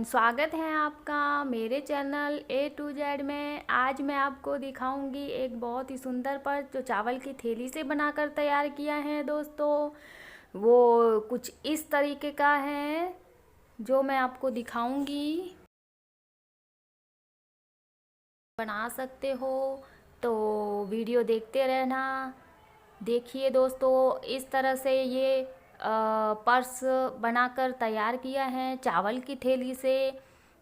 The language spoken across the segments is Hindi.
फ्रेंड, स्वागत है आपका मेरे चैनल ए टू जेड में। आज मैं आपको दिखाऊंगी एक बहुत ही सुंदर पर्स जो चावल की थैली से बनाकर तैयार किया है दोस्तों। वो कुछ इस तरीके का है जो मैं आपको दिखाऊंगी। बना सकते हो तो वीडियो देखते रहना। देखिए दोस्तों, इस तरह से ये पर्स बनाकर तैयार किया है चावल की थैली से।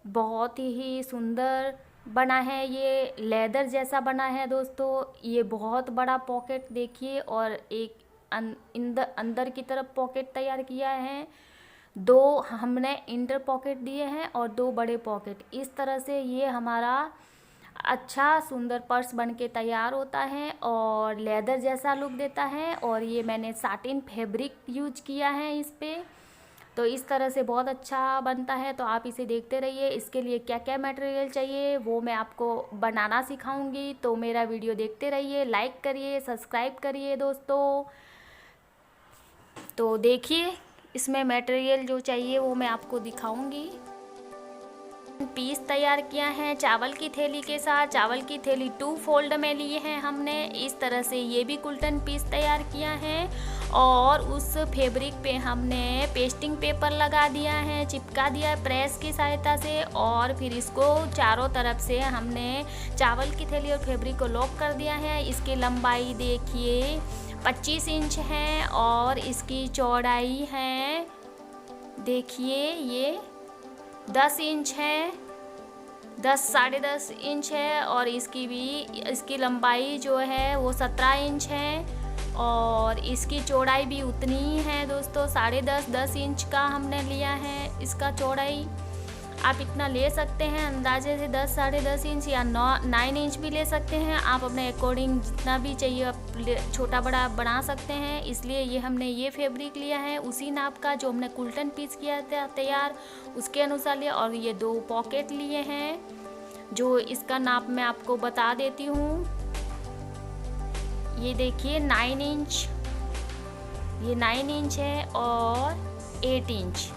बहुत ही सुंदर बना है, ये लेदर जैसा बना है दोस्तों। ये बहुत बड़ा पॉकेट देखिए, और एक अंदर की तरफ पॉकेट तैयार किया है। दो हमने इंटर पॉकेट दिए हैं और दो बड़े पॉकेट। इस तरह से ये हमारा अच्छा सुंदर पर्स बन के तैयार होता है और लेदर जैसा लुक देता है। और ये मैंने साटिन फैब्रिक यूज किया है इस पे, तो इस तरह से बहुत अच्छा बनता है। तो आप इसे देखते रहिए। इसके लिए क्या क्या मटेरियल चाहिए वो मैं आपको बनाना सिखाऊंगी, तो मेरा वीडियो देखते रहिए। लाइक करिए, सब्सक्राइब करिए दोस्तों। तो देखिए, इसमें मटेरियल जो चाहिए वो मैं आपको दिखाऊंगी। पीस तैयार किया है चावल की थैली के साथ। चावल की थैली 2 फोल्ड में लिए हैं हमने। इस तरह से ये भी कुल्टन पीस तैयार किया है, और उस फैब्रिक पे हमने पेस्टिंग पेपर लगा दिया है, चिपका दिया है प्रेस की सहायता से। और फिर इसको चारों तरफ से हमने चावल की थैली और फैब्रिक को लॉक कर दिया है। इसकी लंबाई देखिए 25 इंच है और इसकी चौड़ाई है देखिए ये 10 इंच है, 10 साढ़े 10 इंच है। और इसकी लंबाई जो है वो 17 इंच है, और इसकी चौड़ाई भी उतनी ही है दोस्तों, 10.5 इंच का हमने लिया है इसका चौड़ाई। आप इतना ले सकते हैं अंदाजे से, 10 साढ़े 10 इंच या 9 इंच भी ले सकते हैं। आप अपने अकॉर्डिंग जितना भी चाहिए आप छोटा बड़ा बना सकते हैं। इसलिए ये हमने ये फैब्रिक लिया है उसी नाप का जो हमने कुल्टन पीस किया था तैयार, उसके अनुसार लिया। और ये 2 पॉकेट लिए हैं जो इसका नाप मैं आपको बता देती हूँ। ये देखिए 9 इंच, ये 9 इंच है और 8 इंच।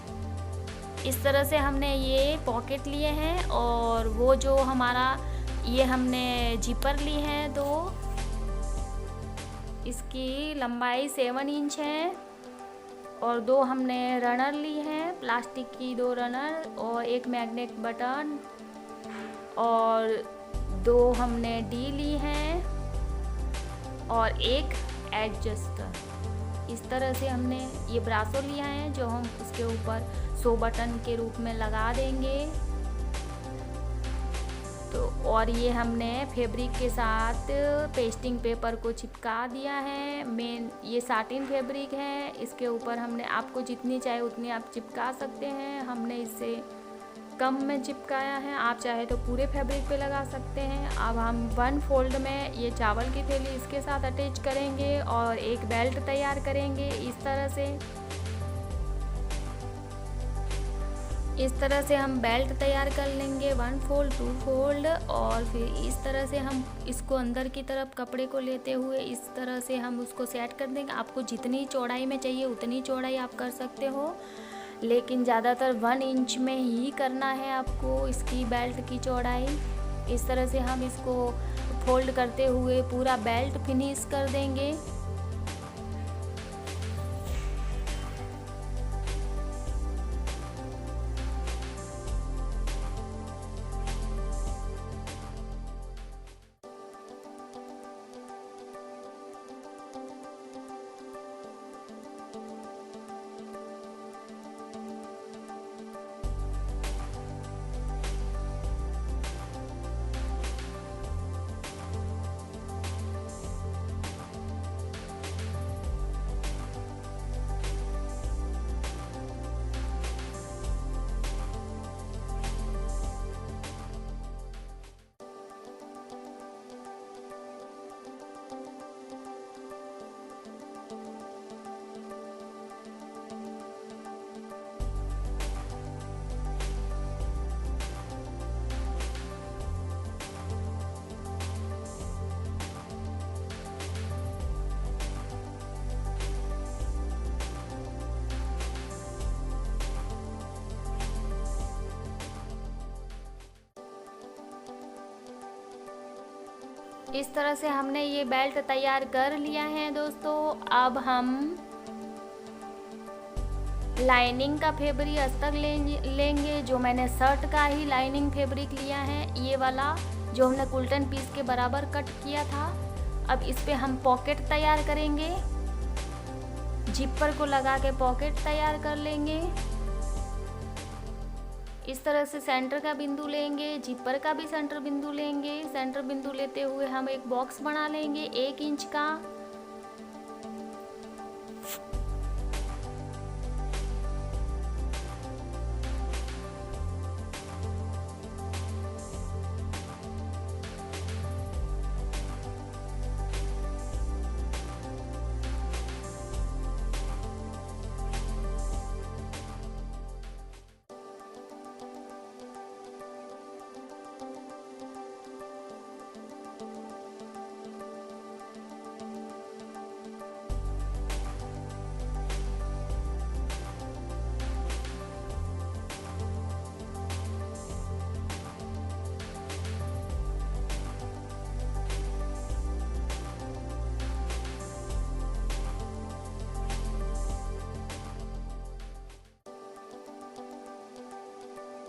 इस तरह से हमने ये पॉकेट लिए हैं। और वो जो हमारा ये हमने जिपर ली है 2, इसकी लंबाई 7 इंच है। और 2 हमने रनर ली हैं, प्लास्टिक की 2 रनर और एक मैग्नेट बटन। और 2 हमने डी ली हैं और एक एडजस्टर। इस तरह से हमने ये ब्रासो लिया है जो हम उसके ऊपर 100 बटन के रूप में लगा देंगे। तो और ये हमने फैब्रिक के साथ पेस्टिंग पेपर को चिपका दिया है। ये साटिन फैब्रिक है, इसके ऊपर हमने आपको जितनी चाहे उतनी आप चिपका सकते हैं। हमने इससे कम में चिपकाया है, आप चाहे तो पूरे फैब्रिक पे लगा सकते हैं। अब हम 1 फोल्ड में ये चावल की थैली इसके साथ अटैच करेंगे और एक बेल्ट तैयार करेंगे इस तरह से हम बेल्ट तैयार कर लेंगे 1 फोल्ड 2 फोल्ड। और फिर इस तरह से हम इसको अंदर की तरफ कपड़े को लेते हुए इस तरह से हम उसको सेट कर देंगे। आपको जितनी चौड़ाई में चाहिए उतनी चौड़ाई आप कर सकते हो, लेकिन ज़्यादातर 1 इंच में ही करना है आपको इसकी बेल्ट की चौड़ाई। इस तरह से हम इसको फोल्ड करते हुए पूरा बेल्ट फिनिश कर देंगे। इस तरह से हमने ये बेल्ट तैयार कर लिया है दोस्तों। अब हम लाइनिंग का फैब्रिक अस्तर लेंगे। जो मैंने शर्ट का ही लाइनिंग फैब्रिक लिया है, ये वाला जो हमने कुल्टन पीस के बराबर कट किया था। अब इस पे हम पॉकेट तैयार करेंगे। जिपर को लगा के पॉकेट तैयार कर लेंगे। इस तरह से सेंटर का बिंदु लेंगे, जिपर का भी सेंटर बिंदु लेंगे। सेंटर बिंदु लेते हुए हम एक बॉक्स बना लेंगे 1 इंच का।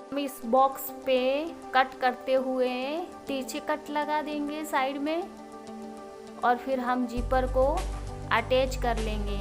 हम इस बॉक्स पे कट करते हुए तिरछे कट लगा देंगे साइड में, और फिर हम जिपर को अटैच कर लेंगे।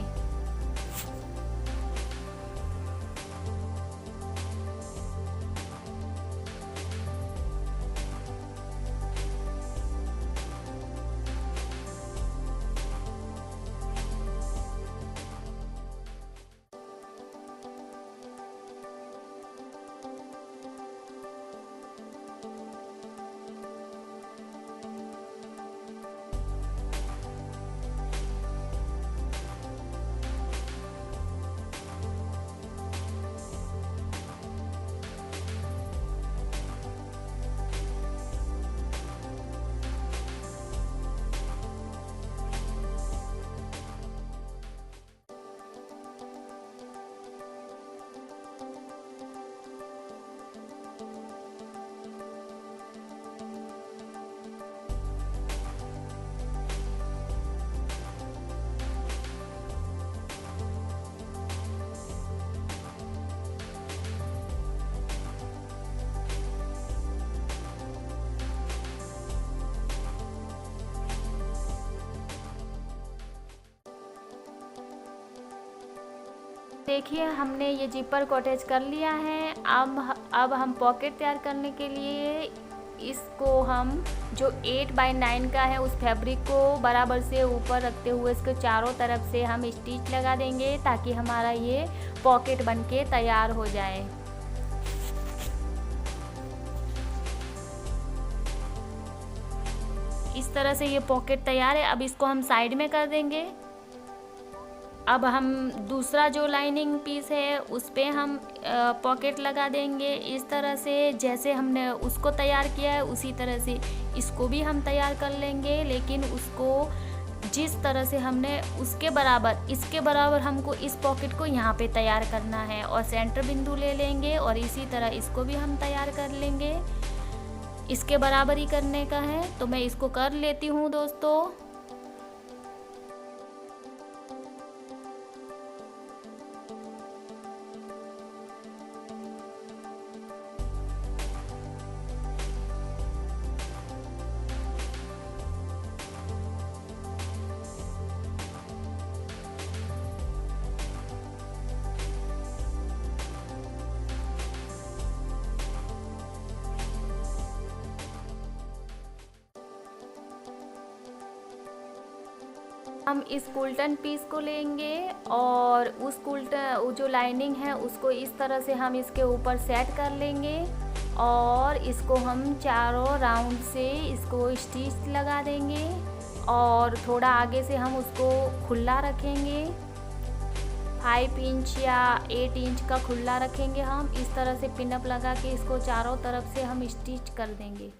देखिए हमने ये जिपर को अटैच कर लिया है। अब हम पॉकेट तैयार करने के लिए इसको हम जो 8x9 का है उस फैब्रिक को बराबर से ऊपर रखते हुए इसके चारों तरफ से हम स्टिच लगा देंगे, ताकि हमारा ये पॉकेट बनके तैयार हो जाए। इस तरह से ये पॉकेट तैयार है। अब इसको हम साइड में कर देंगे। अब हम दूसरा जो लाइनिंग पीस है उस पे हम पॉकेट लगा देंगे। इस तरह से जैसे हमने उसको तैयार किया है उसी तरह से इसको भी हम तैयार कर लेंगे, लेकिन उसको जिस तरह से हमने उसके बराबर इसके बराबर हमको इस पॉकेट को यहाँ पे तैयार करना है, और सेंटर बिंदु ले लेंगे और इसी तरह इसको भी हम तैयार कर लेंगे। इसके बराबर ही करने का है, तो मैं इसको कर लेती हूँ दोस्तों। हम इस कुल्टन पीस को लेंगे और उस कुल्टन जो लाइनिंग है उसको इस तरह से हम इसके ऊपर सेट कर लेंगे, और इसको हम चारों राउंड से इसको स्टिच लगा देंगे, और थोड़ा आगे से हम उसको खुला रखेंगे। 5 इंच या 8 इंच का खुला रखेंगे। हम इस तरह से पिनअप लगा के इसको चारों तरफ से हम स्टिच कर देंगे।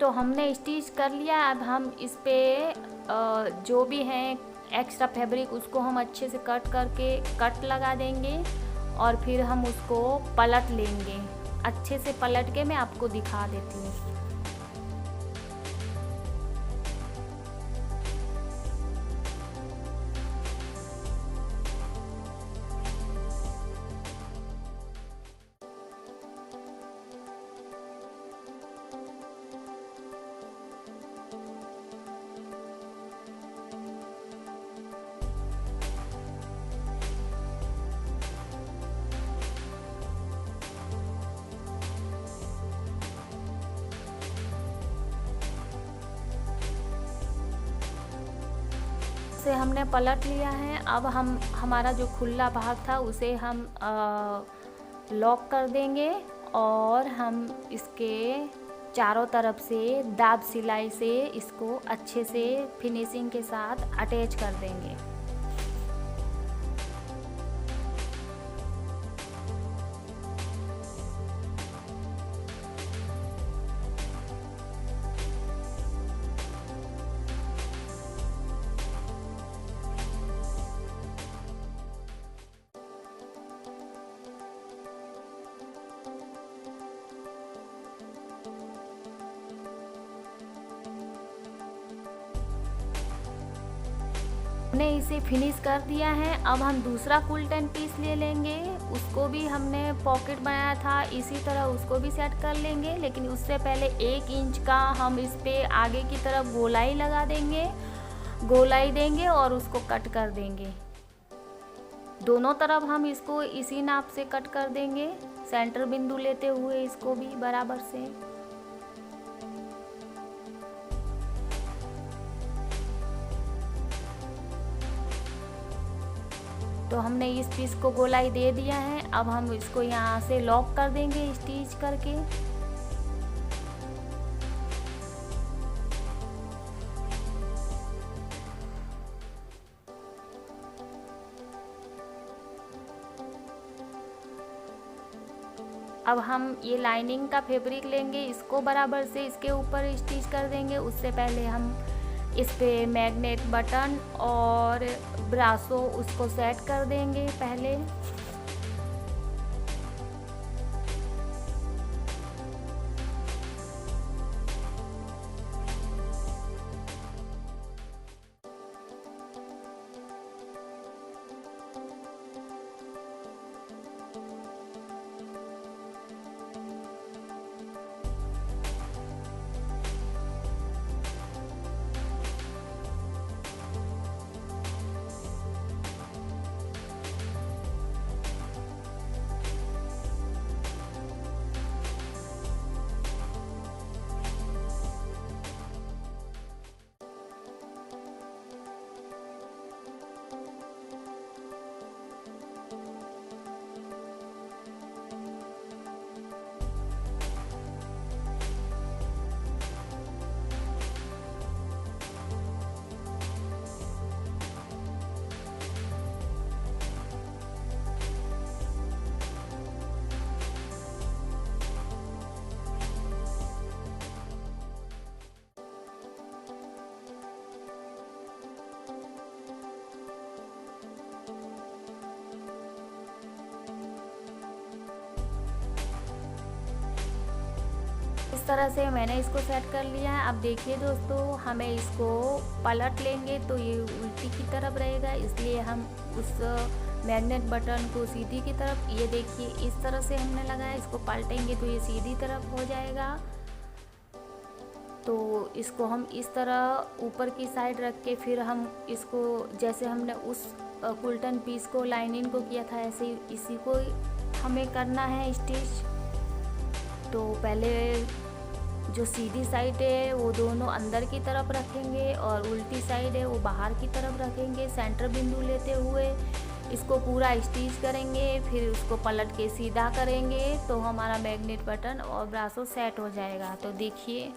तो हमने स्टिच कर लिया। अब हम इस पे जो भी है एक्स्ट्रा फैब्रिक उसको हम अच्छे से कट करके कट लगा देंगे और फिर हम उसको पलट लेंगे। अच्छे से पलट के मैं आपको दिखा देती हूँ। से हमने पलट लिया है। अब हम हमारा जो खुला भाग था उसे हम लॉक कर देंगे और हम इसके चारों तरफ से दाब सिलाई से इसको अच्छे से फिनिशिंग के साथ अटैच कर देंगे। हमने इसे फिनिश कर दिया है। अब हम दूसरा कुल्टन पीस ले लेंगे। उसको भी हमने पॉकेट बनाया था, इसी तरह उसको भी सेट कर लेंगे। लेकिन उससे पहले 1 इंच का हम इस पे आगे की तरफ गोलाई लगा देंगे, गोलाई देंगे और उसको कट कर देंगे। दोनों तरफ हम इसको इसी नाप से कट कर देंगे, सेंटर बिंदु लेते हुए इसको भी बराबर से। तो हमने इस पीस को गोलाई दे दिया है। अब हम इसको यहाँ से लॉक कर देंगे स्टिच करके। अब हम ये लाइनिंग का फैब्रिक लेंगे, इसको बराबर से इसके ऊपर स्टिच कर देंगे। उससे पहले हम इस पे मैग्नेट बटन और ब्रासो उसको सेट कर देंगे पहले। इस तरह से मैंने इसको सेट कर लिया है। अब देखिए दोस्तों, हमें इसको पलट लेंगे तो ये उल्टी की तरफ रहेगा, इसलिए हम उस मैग्नेट बटन को सीधी की तरफ, ये देखिए इस तरह से हमने लगाया। इसको पलटेंगे तो ये सीधी तरफ हो जाएगा। तो इसको हम इस तरह ऊपर की साइड रख के फिर हम इसको, जैसे हमने उस कुल्टन पीस को लाइनिंग को किया था, ऐसे ही इसी को हमें करना है स्टिच। तो पहले जो सीधी साइड है वो दोनों अंदर की तरफ रखेंगे और उल्टी साइड है वो बाहर की तरफ रखेंगे। सेंटर बिंदु लेते हुए इसको पूरा स्टिच करेंगे, फिर उसको पलट के सीधा करेंगे तो हमारा मैग्नेट बटन और ब्रासो सेट हो जाएगा। तो देखिए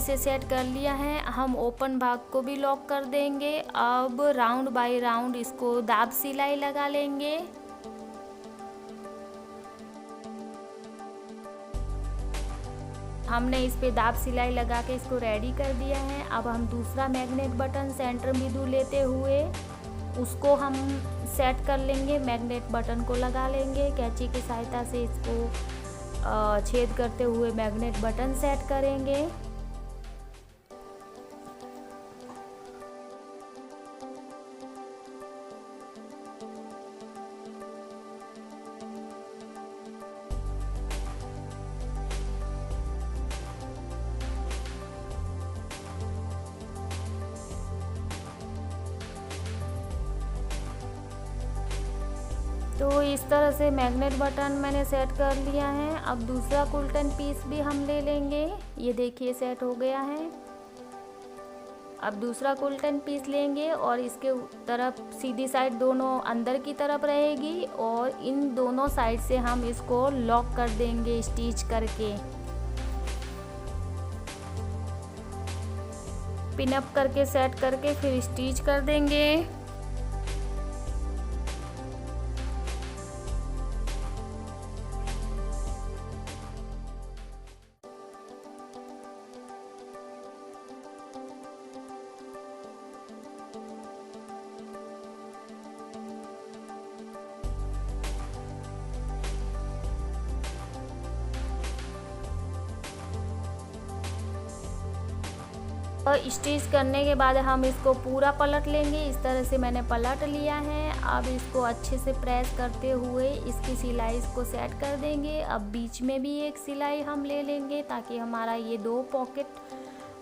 इसे सेट कर लिया है। हम ओपन भाग को भी लॉक कर देंगे। अब राउंड बाय राउंड इसको दाब सिलाई लगा लेंगे। हमने इस पे दाब सिलाई लगा के इसको रेडी कर दिया है। अब हम दूसरा मैग्नेट बटन सेंटर बिंदु लेते हुए उसको हम सेट कर लेंगे। मैग्नेट बटन को लगा लेंगे, कैंची की सहायता से इसको छेद करते हुए मैग्नेट बटन सेट करेंगे। तो इस तरह से मैग्नेट बटन मैंने सेट कर लिया है। अब दूसरा कुल्टन पीस भी हम ले लेंगे। ये देखिए सेट हो गया है। अब दूसरा कुल्टन पीस लेंगे और इसके तरफ सीधी साइड दोनों अंदर की तरफ रहेगी और इन दोनों साइड से हम इसको लॉक कर देंगे स्टिच करके। पिन अप करके सेट करके फिर स्टिच कर देंगे। और स्टिच करने के बाद हम इसको पूरा पलट लेंगे। इस तरह से मैंने पलट लिया है। अब इसको अच्छे से प्रेस करते हुए इसकी सिलाई को सेट कर देंगे। अब बीच में भी एक सिलाई हम ले लेंगे ताकि हमारा ये दो पॉकेट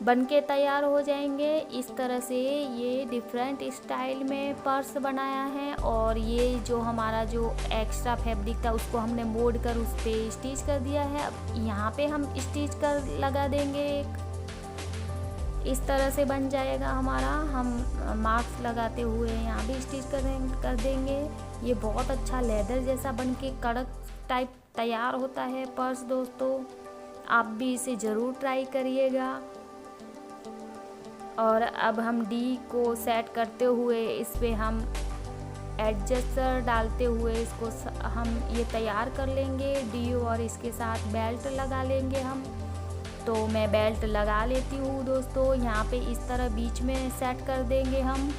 बन के तैयार हो जाएंगे। इस तरह से ये डिफरेंट स्टाइल में पर्स बनाया है। और ये जो हमारा जो एक्स्ट्रा फैब्रिक था उसको हमने मोड़ कर उस पर स्टिच कर दिया है। अब यहाँ पे हम स्टिच कर लगा देंगे एक। इस तरह से बन जाएगा हमारा। हम मार्क्स लगाते हुए यहाँ भी स्टिच कर देंगे। ये बहुत अच्छा लेदर जैसा बन के कड़क टाइप तैयार होता है पर्स। दोस्तों आप भी इसे ज़रूर ट्राई करिएगा। और अब हम डी को सेट करते हुए इस पे हम एडजस्टर डालते हुए इसको हम ये तैयार कर लेंगे डी। और इसके साथ बेल्ट लगा लेंगे हम। तो मैं बेल्ट लगा लेती हूँ दोस्तों। यहाँ पे इस तरह बीच में सेट कर देंगे हम।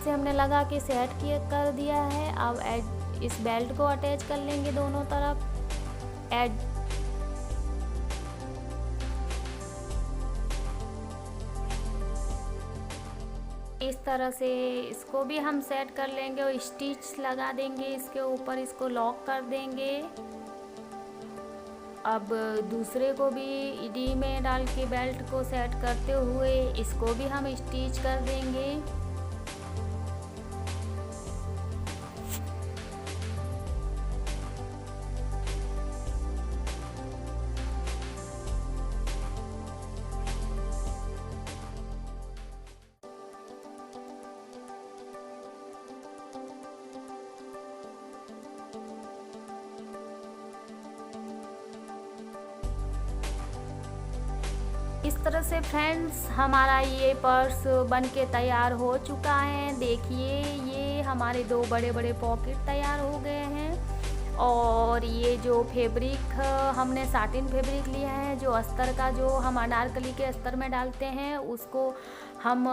से हमने लगा के सेट कर दिया है। अब इस बेल्ट को अटैच कर लेंगे दोनों तरफ। इस तरह से इसको भी हम सेट कर लेंगे और स्टिच लगा देंगे इसके ऊपर। इसको लॉक कर देंगे। अब दूसरे को भी डी में डाल के बेल्ट को सेट करते हुए इसको भी हम स्टिच कर देंगे। इस तरह से फ्रेंड्स हमारा ये पर्स बन के तैयार हो चुका है। देखिए ये हमारे दो बड़े बड़े पॉकेट तैयार हो गए हैं। और ये जो फैब्रिक हमने साटिन फैब्रिक लिया है, जो अस्तर का, जो हम अनारकली के अस्तर में डालते हैं, उसको हम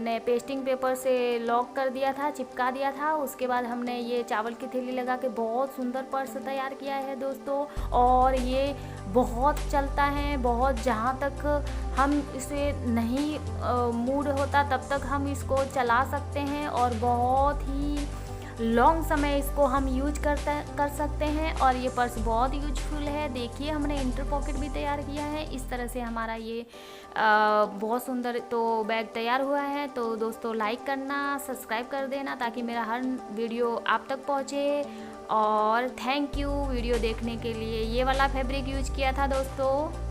ने पेस्टिंग पेपर से लॉक कर दिया था, चिपका दिया था। उसके बाद हमने ये चावल की थैली लगा के बहुत सुंदर पर्स तैयार किया है दोस्तों। और ये बहुत चलता है, बहुत, जहाँ तक हम इसे नहीं मूड होता तब तक हम इसको चला सकते हैं। और बहुत ही लॉन्ग समय इसको हम यूज कर सकते हैं। और ये पर्स बहुत यूजफुल है। देखिए हमने इंटर पॉकेट भी तैयार किया है। इस तरह से हमारा ये बहुत सुंदर तो बैग तैयार हुआ है। तो दोस्तों लाइक करना, सब्सक्राइब कर देना ताकि मेरा हर वीडियो आप तक पहुँचे। और थैंक यू वीडियो देखने के लिए। ये वाला फैब्रिक यूज किया था दोस्तों।